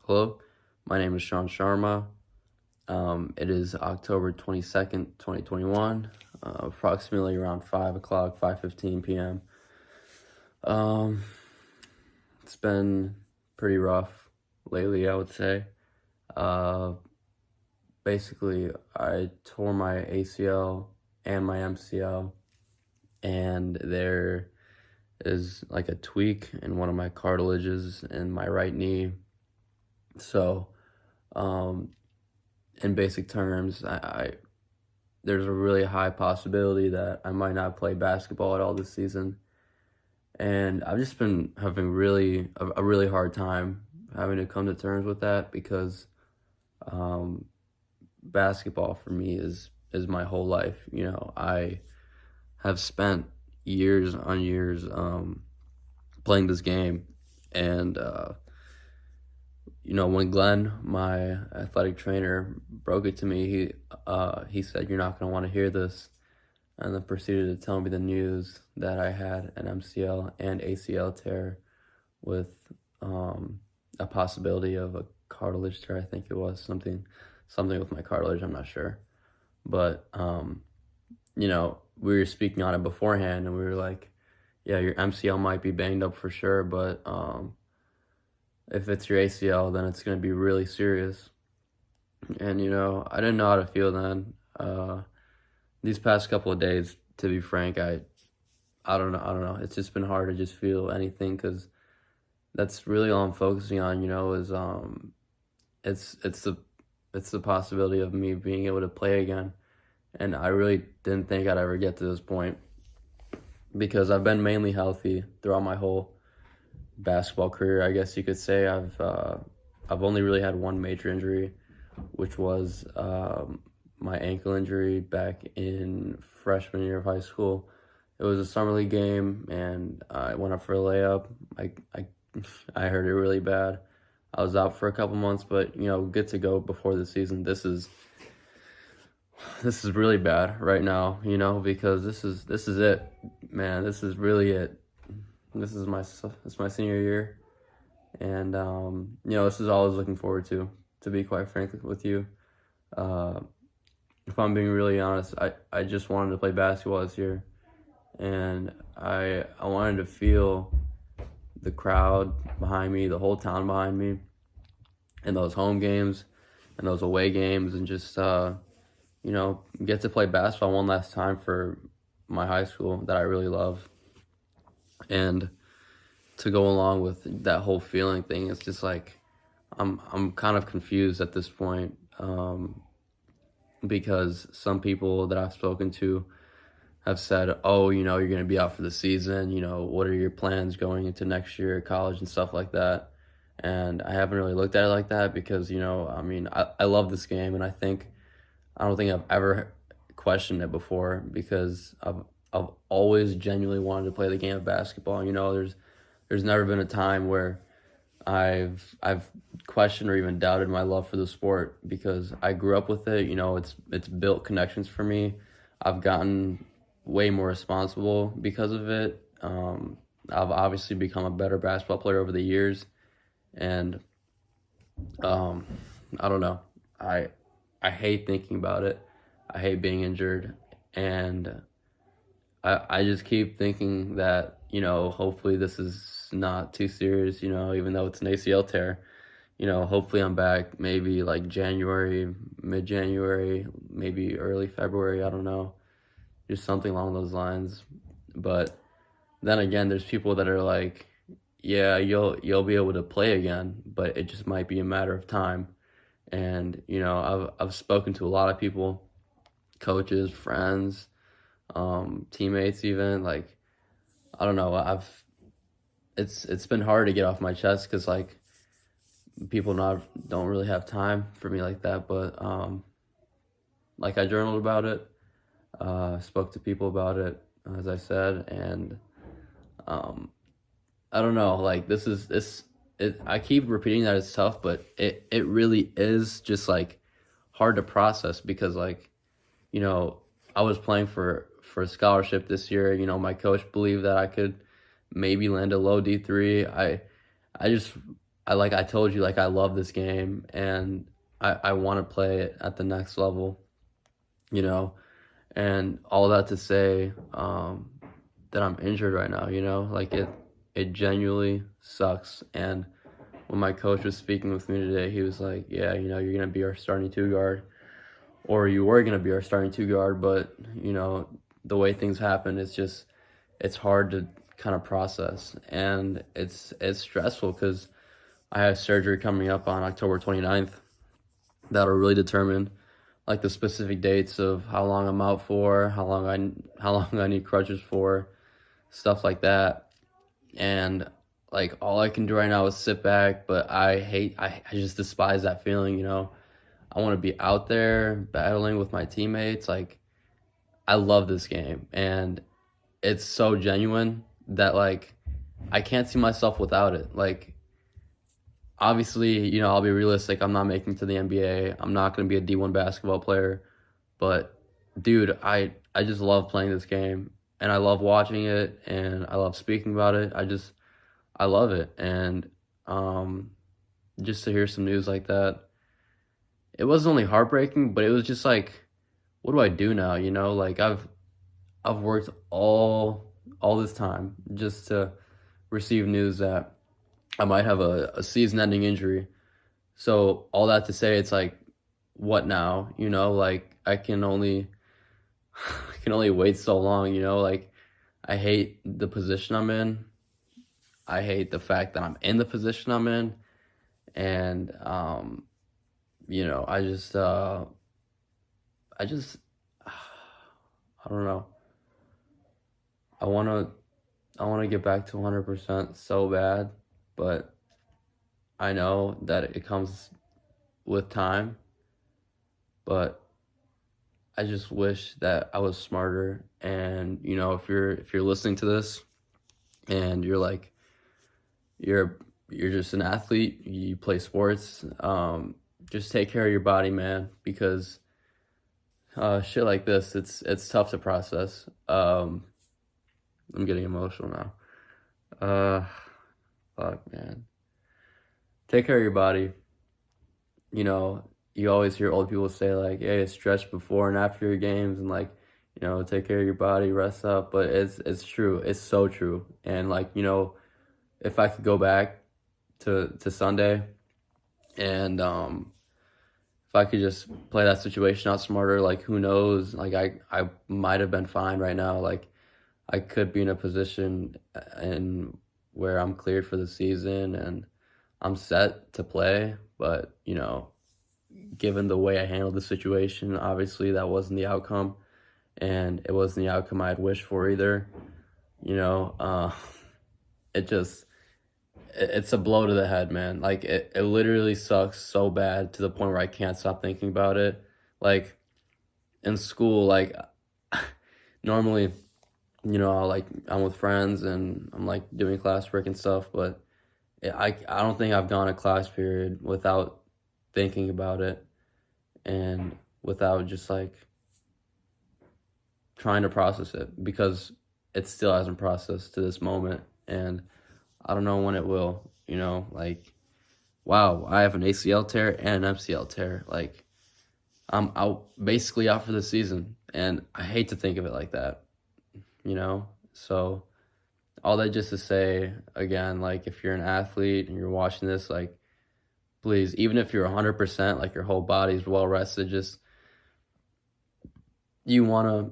Hello, my name is Sean Sharma. It is October 22nd, 2021, approximately around 5 o'clock, 5:15 p.m. Um, it's been pretty rough lately, I would say. Uh, Basically, I tore my ACL and my MCL, and there is like a tweak in one of my cartilages in my right knee. So, um, in basic terms, there's a really high possibility that I might not play basketball at all this season. And I've just been having a really hard time having to come to terms with that because um, basketball for me is my whole life. I have spent years on years playing this game, and when Glenn, my athletic trainer, broke it to me, he said, "You're not going to want to hear this," and then proceeded to tell me the news that I had an MCL and ACL tear with a possibility of a cartilage tear. I think it was something with my cartilage. I'm not sure, but we were speaking on it beforehand, and we were like, "Yeah, your MCL might be banged up for sure, but if it's your ACL, then it's going to be really serious." And I didn't know how to feel then. These past couple of days, to be frank, I don't know. I don't know. It's just been hard to just feel anything because that's really all I'm focusing on. Is it's the possibility of me being able to play again, and I really didn't think I'd ever get to this point because I've been mainly healthy throughout my whole basketball career. I guess you could say I've only really had one major injury, which was my ankle injury back in freshman year of high school. It was a summer league game, and I went up for a layup. I I hurt it really bad. I was out for a couple months, but good to go before the season. This is really bad right now, because this is it, man. This is really it. This is my senior year, and this is all I was looking forward to be quite frank with you. Uh, if I'm being really honest, I just wanted to play basketball this year, and I wanted to feel the crowd behind me, the whole town behind me, in those home games and those away games, and just get to play basketball one last time for my high school that I really love. And to go along with that whole feeling thing, it's just like I'm kind of confused at this point, because some people that I've spoken to have said, "Oh, you're going to be out for the season. What are your plans going into next year, college and stuff like that?" And I haven't really looked at it like that because I love this game, and I don't think I've ever questioned it before because I've always genuinely wanted to play the game of basketball. There's never been a time where I've questioned or even doubted my love for the sport because I grew up with it. It's built connections for me. I've gotten way more responsible because of it. I've obviously become a better basketball player over the years, and I don't know. I hate thinking about it. I hate being injured, and I just keep thinking that hopefully this is not too serious. Even though it's an ACL tear, hopefully I'm back maybe like January, mid-January, maybe early February. I don't know, just something along those lines. But then again, there's people that are like, "Yeah, you'll be able to play again, but it just might be a matter of time." And I've spoken to a lot of people, coaches, friends, teammates, even like I don't know. It's been hard to get off my chest because like people don't really have time for me like that. But like I journaled about it, spoke to people about it, as I said, and I don't know. Like this. I keep repeating that it's tough, but it really is just like hard to process because like I was playing for a scholarship this year. My coach believed that I could maybe land a low D3. I just I told you, like, I love this game, and I want to play it at the next level, you know, and all that to say, that I'm injured right now, like it genuinely sucks. And when my coach was speaking with me today, he was like, yeah, you're gonna be our starting two guard, or you were gonna be our starting two guard, but the way things happen, it's hard to kind of process, and it's stressful because I have surgery coming up on October 29th that'll really determine like the specific dates of how long I'm out for, how long I need crutches for, stuff like that. And like all I can do right now is sit back, but I just despise that feeling. I want to be out there battling with my teammates. Like, I love this game, and it's so genuine that like I can't see myself without it. Like, obviously, I'll be realistic. I'm not making it to the NBA. I'm not going to be a D1 basketball player. But, dude, I just love playing this game. And I love watching it. And I love speaking about it. I love it. And just to hear some news like that, it wasn't only heartbreaking, but it was just like, what do I do now? Like, I've worked all this time just to receive news that I might have a season-ending injury. So all that to say, it's like, what now? Like I can only I can only wait so long. Like, I hate the position I'm in. I hate the fact that I'm in the position I'm in, and I just I don't know. I wanna I wanna get back to 100% so bad, but I know that it comes with time, but I just wish that I was smarter. And if you're listening to this and you're like you're just an athlete, you play sports, just take care of your body, man, because shit like this, it's tough to process. I'm getting emotional now. Fuck, man. Take care of your body. You always hear old people say like, "Hey, stretch before and after your games," and like, take care of your body, rest up. But it's true. It's so true. And like, if I could go back to Sunday, and if I could just play that situation out smarter, like, who knows? Like, I might have been fine right now. Like, I could be in a position and where I'm cleared for the season and I'm set to play. But given the way I handled the situation, obviously that wasn't the outcome, and it wasn't the outcome I had wished for either. You know, it just it's a blow to the head, man. Like, it literally sucks so bad to the point where I can't stop thinking about it. Like, in school, like, normally, like, I'm with friends and I'm like doing classwork and stuff, but I don't think I've gone a class period without thinking about it and without just like trying to process it, because it still hasn't processed to this moment, and I don't know when it will. Like, wow, I have an ACL tear and an MCL tear. Like, I'm basically out for the season, and I hate to think of it like that. So all that just to say, again, like, if you're an athlete and you're watching this, like, please, even if you're 100%, like, your whole body's well rested, just you want to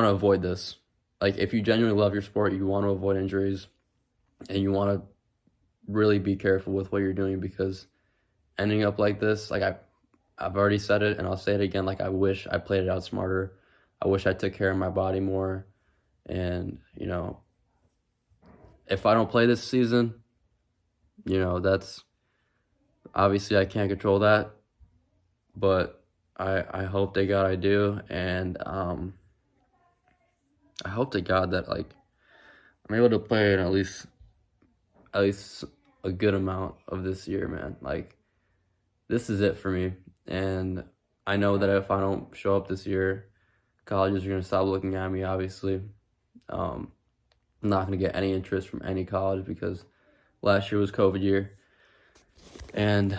avoid this. Like, if you genuinely love your sport, you want to avoid injuries, and you want to really be careful with what you're doing, because ending up like this, like, I've already said it and I'll say it again, like, I wish I played it out smarter. I wish I took care of my body more. And if I don't play this season, that's obviously I can't control that, but I hope to God I do. And I hope to God that, like, I'm able to play in at least a good amount of this year, man. Like, this is it for me. And I know that if I don't show up this year, colleges are going to stop looking at me, obviously. I'm not going to get any interest from any college because last year was COVID year. And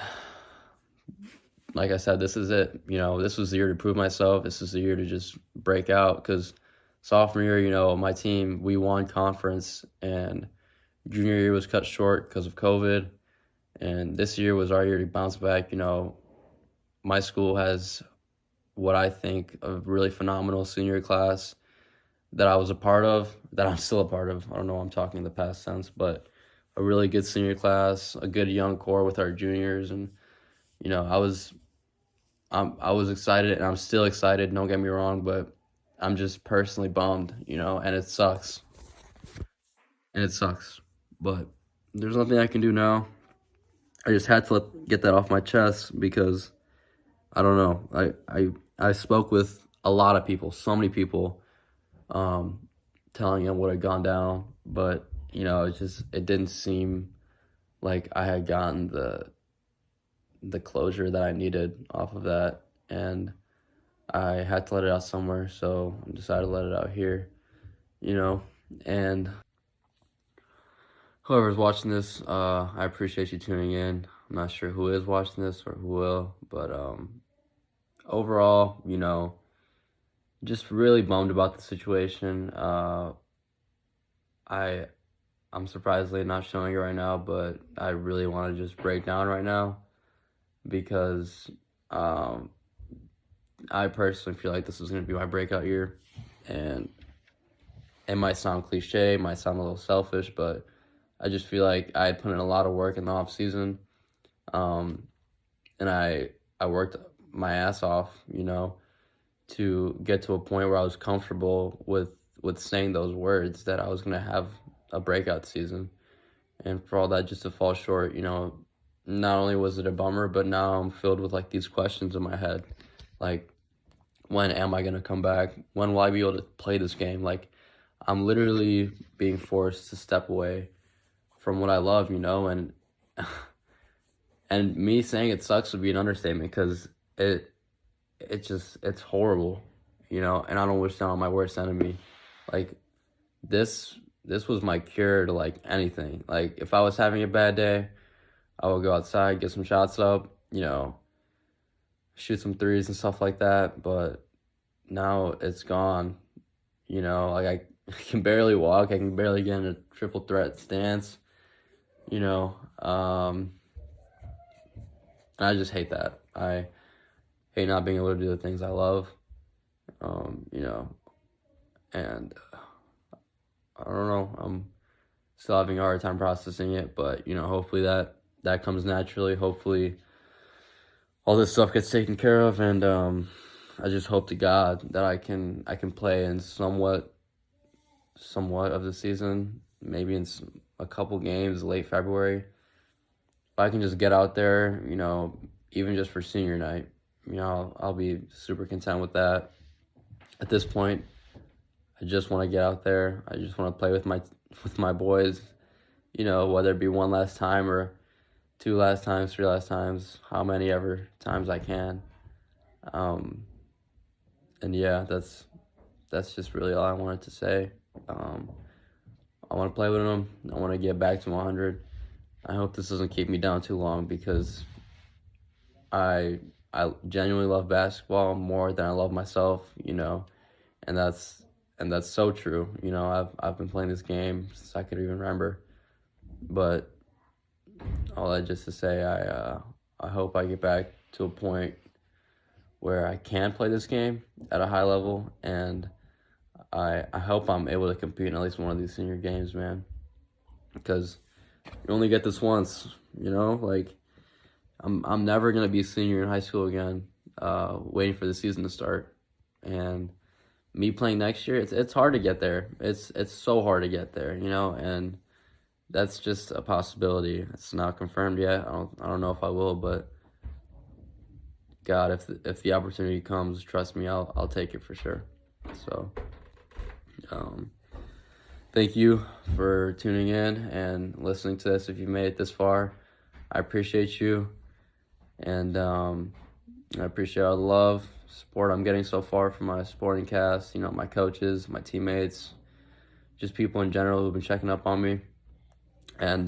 like I said, this is it. This was the year to prove myself. This is the year to just break out, because sophomore year, my team, we won conference, and junior year was cut short because of COVID. And this year was our year to bounce back. My school has what I think a really phenomenal senior class that I was a part of, that I'm still a part of. I don't know why I'm talking in the past tense, but a really good senior class, a good young core with our juniors. And, I was excited, and I'm still excited, don't get me wrong, but I'm just personally bummed, and it sucks. And it sucks. But there's nothing I can do now. I just had to get that off my chest, because I don't know. I spoke with a lot of people, so many people, telling them what had gone down, but it didn't seem like I had gotten the closure that I needed off of that, and I had to let it out somewhere, so I decided to let it out here, and whoever's watching this, I appreciate you tuning in. I'm not sure who is watching this or who will, but overall, just really bummed about the situation. I'm surprisingly not showing it right now, but I really want to just break down right now, because I personally feel like this is going to be my breakout year, and it might sound cliche, it might sound a little selfish, but I just feel like I put in a lot of work in the off season, and I worked my ass off, to get to a point where I was comfortable with saying those words, that I was gonna have a breakout season, and for all that just to fall short, not only was it a bummer, but now I'm filled with like these questions in my head, like, when am I gonna come back? When will I be able to play this game? Like, I'm literally being forced to step away from what I love, and and me saying it sucks would be an understatement, because it's horrible, and I don't wish that on my worst enemy. Like, this was my cure to like anything. Like, if I was having a bad day, I would go outside, get some shots up, shoot some threes and stuff like that. But now it's gone. Like, I can barely walk. I can barely get in a triple threat stance. And I just hate that. I hate not being able to do the things I love. And I don't know. I'm still having a hard time processing it, but hopefully that comes naturally. Hopefully all this stuff gets taken care of, and I just hope to God that I can play in somewhat of the season, maybe in a couple games late February. If I can just get out there, even just for senior night, I'll be super content with that. At this point, I just want to get out there. I just want to play with my boys, whether it be one last time or two last times, three last times, how many ever times I can. And yeah, that's just really all I wanted to say. I want to play with them. I want to get back to 100. I hope this doesn't keep me down too long, because I genuinely love basketball more than I love myself, and that's so true. I've been playing this game since I could even remember. But all that just to say, I hope I get back to a point where I can play this game at a high level, and I hope I'm able to compete in at least one of these senior games, man. Because you only get this once, like, I'm never gonna be a senior in high school again, waiting for the season to start. And me playing next year, it's hard to get there. It's so hard to get there, and that's just a possibility. It's not confirmed yet. I don't know if I will, but God, if the opportunity comes, trust me, I'll take it for sure. So, thank you for tuning in and listening to this. If you made it this far, I appreciate you, and I appreciate all the love, support I'm getting so far from my supporting cast, my coaches, my teammates, just people in general who've been checking up on me. And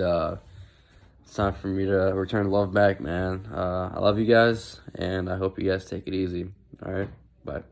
it's time for me to return love back, man. I love you guys, and I hope you guys take it easy. All right, bye.